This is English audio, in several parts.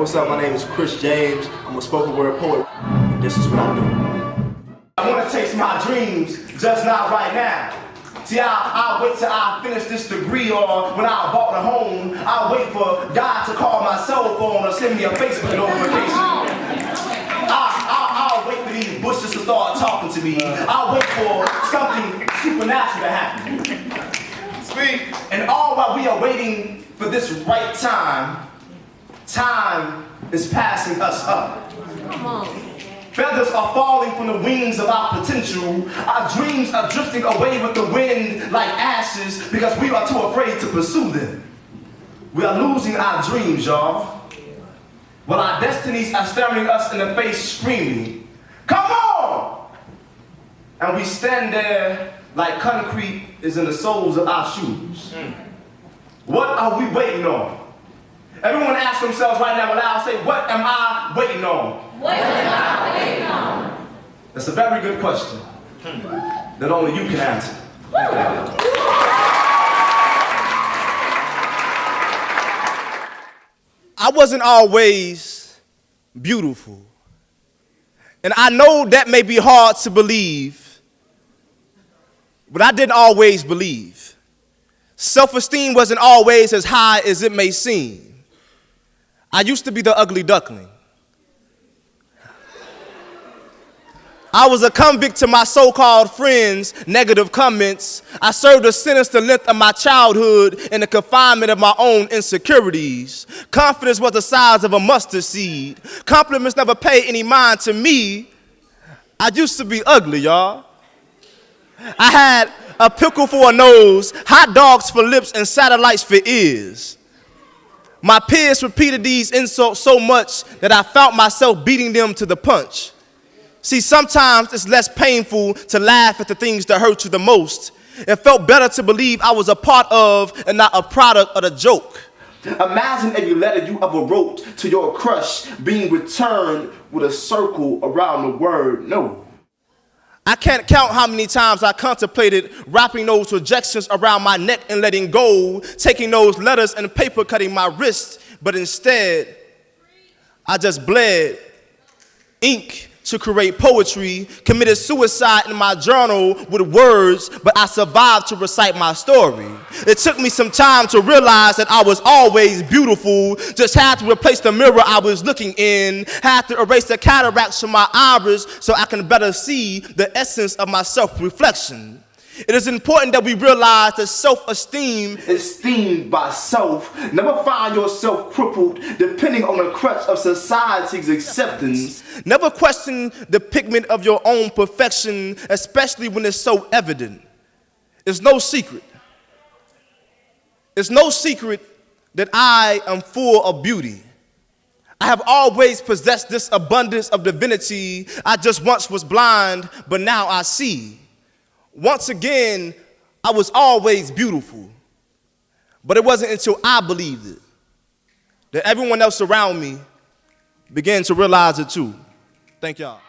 what's up? My name is Chris James. I'm a spoken word poet, and this is what I do. I want to chase my dreams, just not right now. See, I'll wait till I finish this degree, or when I bought a home, I'll wait for God to call my cell phone or send me a Facebook notification. I'll wait for these bushes to start talking to me. I'll wait for something supernatural to happen. Speak. And all while we are waiting for this right time, time is passing us up. Come on. Feathers are falling from the wings of our potential. Our dreams are drifting away with the wind like ashes because we are too afraid to pursue them. We are losing our dreams, y'all. While our destinies are staring us in the face screaming, "Come on!" And we stand there like concrete is in the soles of our shoes. What are we waiting on? Everyone ask themselves right now aloud, say, what am I waiting on? What am I waiting on? That's a very good question that only you can answer. I wasn't always beautiful. And I know that may be hard to believe, but I didn't always believe. Self-esteem wasn't always as high as it may seem. I used to be the ugly duckling. I was a convict to my so-called friends' negative comments. I served a sentence the length of my childhood in the confinement of my own insecurities. Confidence was the size of a mustard seed. Compliments never paid any mind to me. I used to be ugly, y'all. I had a pickle for a nose, hot dogs for lips, and satellites for ears. My peers repeated these insults so much that I found myself beating them to the punch. See, sometimes it's less painful to laugh at the things that hurt you the most. It felt better to believe I was a part of and not a product of the joke. Imagine every letter you ever wrote to your crush being returned with a circle around the word no. I can't count how many times I contemplated wrapping those rejections around my neck and letting go, taking those letters and paper cutting my wrist, but instead, I just bled ink to create poetry, committed suicide in my journal with words, but I survived to recite my story. It took me some time to realize that I was always beautiful, just had to replace the mirror I was looking in, had to erase the cataracts from my iris so I can better see the essence of my self-reflection. It is important that we realize that self-esteem is esteemed by self. Never find yourself crippled depending on the crutch of society's acceptance. Never question the pigment of your own perfection, especially when it's so evident. It's no secret. It's no secret that I am full of beauty. I have always possessed this abundance of divinity. I just once was blind, but now I see. Once again, I was always beautiful, but it wasn't until I believed it that everyone else around me began to realize it too. Thank y'all.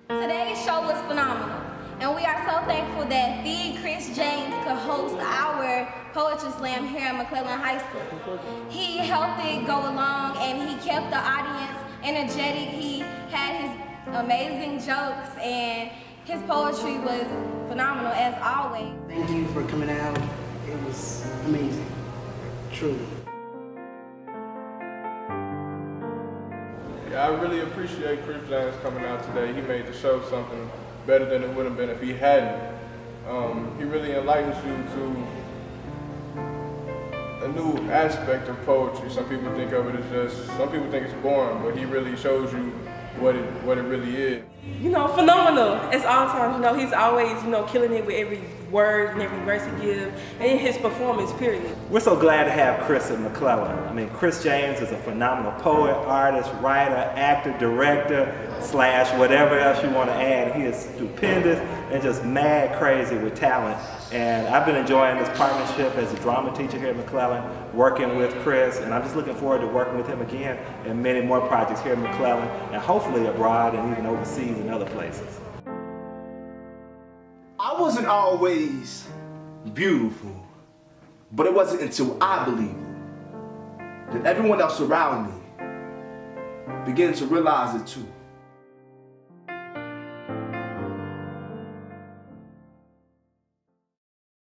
Today's show was phenomenal, and we are so thankful that the Chris James could host our Poetry Slam here at McClellan High School. He helped it go along, and he kept the audience energetic. He had his amazing jokes, and his poetry was phenomenal as always. Thank you for coming out. It was amazing, truly. Yeah, I really appreciate Chris James coming out today. He made the show something better than it would have been if he hadn't. He really enlightens you to a new aspect of poetry. Some people think of it as some people think it's boring, but he really shows you what it really is. You know, phenomenal as all times. You know, he's always, killing it with every word and every verse he gives, and in his performance, period. We're so glad to have Chris at McClellan. I mean, Chris James is a phenomenal poet, artist, writer, actor, director, / whatever else you want to add. He is stupendous and just mad crazy with talent. And I've been enjoying this partnership as a drama teacher here at McClellan, working with Chris, and I'm just looking forward to working with him again in many more projects here at McClellan, and hopefully abroad and even overseas and other places. I I wasn't always beautiful, but it wasn't until I believed it that everyone else around me began to realize it too.